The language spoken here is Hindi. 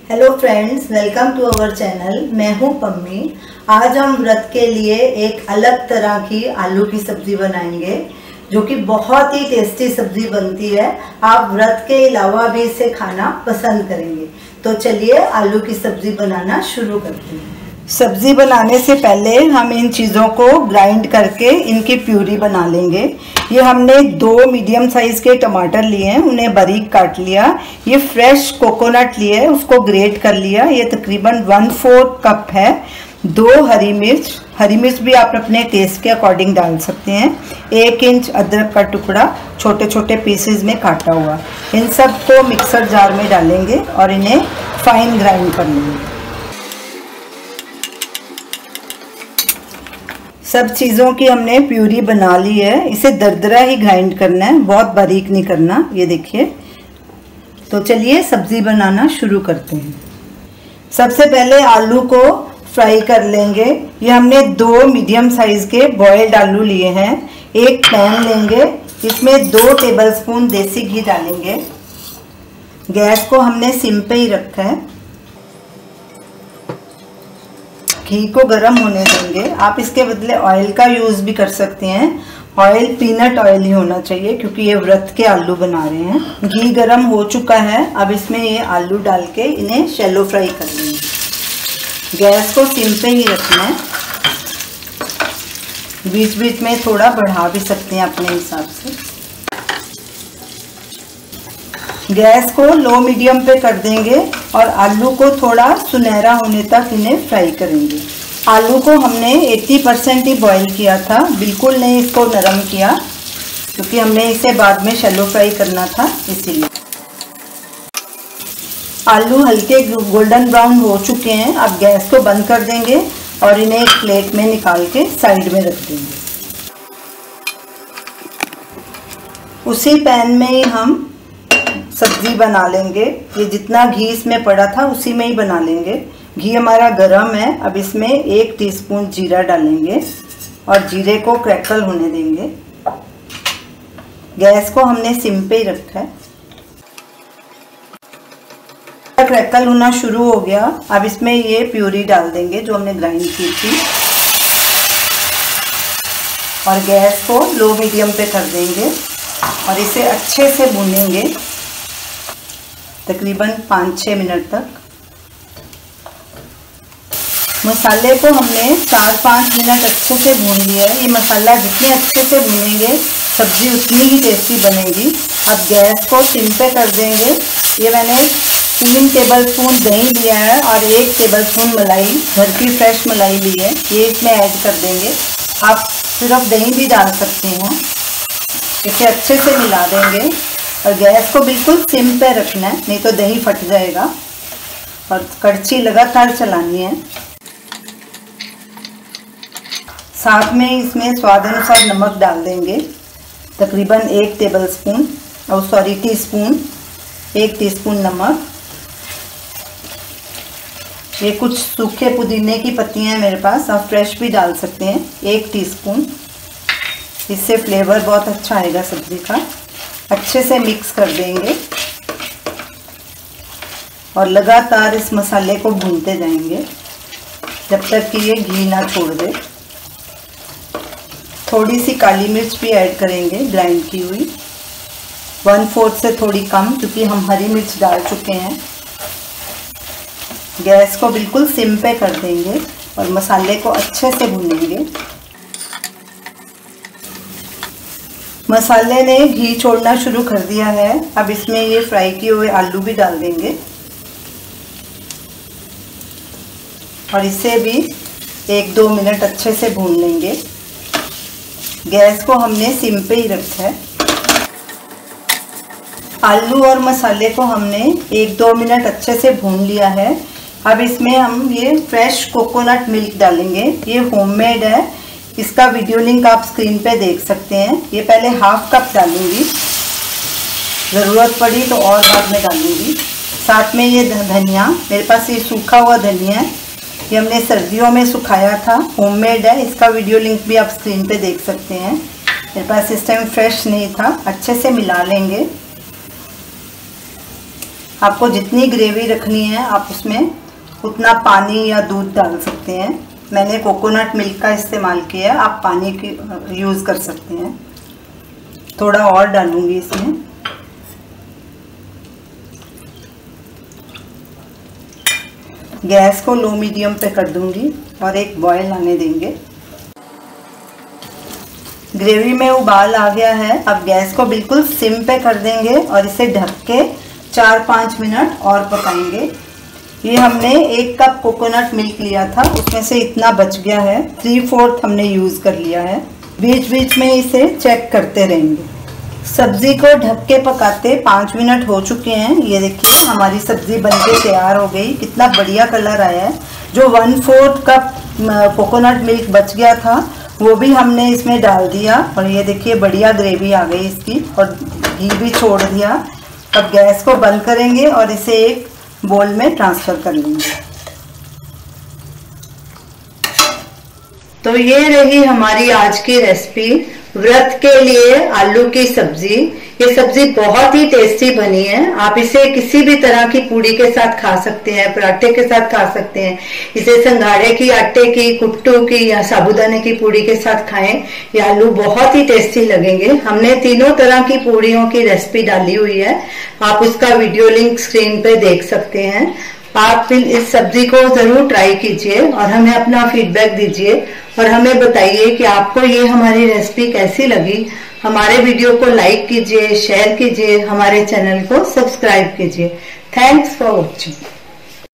Hello friends, welcome to our channel. मैं हूं पम्मी। आज हम व्रत के लिए एक अलग तरह की आलू की सब्जी बनाएंगे जो कि बहुत ही टेस्टी सब्जी बनती है। आप व्रत के अलावा भी इसे खाना पसंद करेंगे। तो चलिए आलू की सब्जी बनाना शुरू करते हैं। सब्जी बनाने से पहले हम इन चीज़ों को ग्राइंड करके इनकी प्यूरी बना लेंगे। ये हमने 2 मीडियम साइज़ के टमाटर लिए हैं, उन्हें बारीक काट लिया। ये फ्रेश कोकोनट लिए, उसको ग्रेट कर लिया। ये तकरीबन 1/4 कप है। 2 हरी मिर्च भी आप अपने टेस्ट के अकॉर्डिंग डाल सकते हैं। 1 इंच अदरक का टुकड़ा छोटे छोटे पीसेस में काटा हुआ। इन सब को मिक्सर जार में डालेंगे और इन्हें फाइन ग्राइंड कर लेंगे। सब चीज़ों की हमने प्यूरी बना ली है। इसे दरदरा ही ग्राइंड करना है, बहुत बारीक नहीं करना। ये देखिए। तो चलिए सब्ज़ी बनाना शुरू करते हैं। सबसे पहले आलू को फ्राई कर लेंगे। ये हमने 2 मीडियम साइज़ के बॉयल्ड आलू लिए हैं। एक पैन लेंगे, इसमें 2 टेबलस्पून देसी घी डालेंगे। गैस को हमने सिम पे ही रखा है। घी को गर्म होने देंगे। आप इसके बदले ऑयल का यूज़ भी कर सकते हैं। ऑयल पीनट ऑयल ही होना चाहिए क्योंकि ये व्रत के आलू बना रहे हैं। घी गर्म हो चुका है। अब इसमें ये आलू डाल के इन्हें शैलो फ्राई कर लेंगे। गैस को सिम पे ही रखना है। बीच बीच में थोड़ा बढ़ा भी सकते हैं अपने हिसाब से। गैस को लो मीडियम पे कर देंगे और आलू को थोड़ा सुनहरा होने तक इन्हें फ्राई करेंगे। आलू को हमने 80% ही बॉईल किया था, बिल्कुल नहीं इसको नरम किया क्योंकि हमने इसे बाद में शैलो फ्राई करना था, इसीलिए। आलू हल्के गोल्डन ब्राउन हो चुके हैं। अब गैस को बंद कर देंगे और इन्हें एक प्लेट में निकाल के साइड में रख देंगे। उसी पैन में ही हम सब्जी बना लेंगे। ये जितना घी इसमें पड़ा था उसी में ही बना लेंगे। घी हमारा गरम है। अब इसमें 1 टीस्पून जीरा डालेंगे और जीरे को क्रैकल होने देंगे। गैस को हमने सिम पे ही रखा है। क्रैकल होना शुरू हो गया। अब इसमें ये प्यूरी डाल देंगे जो हमने ग्राइंड की थी और गैस को लो मीडियम पे कर देंगे और इसे अच्छे से भूनेंगे तकरीबन 5-6 मिनट तक। मसाले को हमने 4-5 मिनट अच्छे से भून लिया है। ये मसाला जितने अच्छे से भूनेंगे सब्जी उतनी ही टेस्टी बनेगी। अब गैस को सिम पे कर देंगे। ये मैंने 3 टेबलस्पून दही लिया है और 1 टेबलस्पून मलाई, घर की फ्रेश मलाई ली है, ये इसमें ऐड कर देंगे। आप सिर्फ दही भी डाल सकते हैं। इसे अच्छे से मिला देंगे और गैस को बिल्कुल सिम पे रखना है, नहीं तो दही फट जाएगा। और कड़छी लगातार चलानी है। साथ में इसमें स्वाद अनुसार नमक डाल देंगे, तकरीबन 1 टीस्पून नमक। ये कुछ सूखे पुदीने की पत्तियां हैं मेरे पास, आप फ्रेश भी डाल सकते हैं। 1 टीस्पून, इससे फ्लेवर बहुत अच्छा आएगा सब्जी का। अच्छे से मिक्स कर देंगे और लगातार इस मसाले को भूनते जाएंगे जब तक कि ये घी ना छोड़ दे। थोड़ी सी काली मिर्च भी ऐड करेंगे ग्राइंड की हुई, 1/4 से थोड़ी कम क्योंकि हम हरी मिर्च डाल चुके हैं। गैस को बिल्कुल सिम पे कर देंगे और मसाले को अच्छे से भूनेंगे। मसाले ने घी छोड़ना शुरू कर दिया है। अब इसमें ये फ्राई किए हुए आलू भी डाल देंगे और इसे भी 1-2 मिनट अच्छे से भून लेंगे। गैस को हमने सिम पे ही रखा है। आलू और मसाले को हमने 1-2 मिनट अच्छे से भून लिया है। अब इसमें हम ये फ्रेश कोकोनट मिल्क डालेंगे। ये होममेड है, इसका वीडियो लिंक आप स्क्रीन पे देख सकते हैं। ये पहले 1/2 कप डालूंगी, ज़रूरत पड़ी तो और बाद में डालूंगी। साथ में ये धनिया, मेरे पास ये सूखा हुआ धनिया है, ये हमने सर्दियों में सुखाया था, होममेड है। इसका वीडियो लिंक भी आप स्क्रीन पे देख सकते हैं। मेरे पास इस टाइम फ्रेश नहीं था। अच्छे से मिला लेंगे। आपको जितनी ग्रेवी रखनी है आप उसमें उतना पानी या दूध डाल सकते हैं। मैंने कोकोनट मिल्क का इस्तेमाल किया है, आप पानी की यूज़ कर सकते हैं। थोड़ा और डालूंगी इसमें। गैस को लो मीडियम पे कर दूंगी और एक बॉयल आने देंगे। ग्रेवी में उबाल आ गया है, अब गैस को बिल्कुल सिम पे कर देंगे और इसे ढक के 4-5 मिनट और पकाएंगे। ये हमने 1 कप कोकोनट मिल्क लिया था, उसमें से इतना बच गया है, 3/4 हमने यूज़ कर लिया है। बीच बीच में इसे चेक करते रहेंगे। सब्जी को ढक के पकाते 5 मिनट हो चुके हैं। ये देखिए हमारी सब्जी बनके तैयार हो गई, कितना बढ़िया कलर आया है। जो 1/4 कप कोकोनट मिल्क बच गया था वो भी हमने इसमें डाल दिया और ये देखिए बढ़िया ग्रेवी आ गई इसकी और घी भी छोड़ दिया। अब गैस को बंद करेंगे और इसे एक बोल में ट्रांसफर कर लेंगे। तो ये रही हमारी आज की रेसिपी, व्रत के लिए आलू की सब्जी। ये सब्जी बहुत ही टेस्टी बनी है। आप इसे किसी भी तरह की पूड़ी के साथ खा सकते हैं, पराठे के साथ खा सकते हैं। इसे संघाड़े की, आटे की, कुट्टू की या साबूदाने की पूड़ी के साथ खाएं। ये आलू बहुत ही टेस्टी लगेंगे। हमने तीनों तरह की पूड़ियों की रेसिपी डाली हुई है, आप उसका वीडियो लिंक स्क्रीन पे देख सकते हैं। आप इस सब्जी को जरूर ट्राई कीजिए और हमें अपना फीडबैक दीजिए और हमें बताइए कि आपको ये हमारी रेसिपी कैसी लगी। हमारे वीडियो को लाइक कीजिए, शेयर कीजिए, हमारे चैनल को सब्सक्राइब कीजिए। Thanks for watching.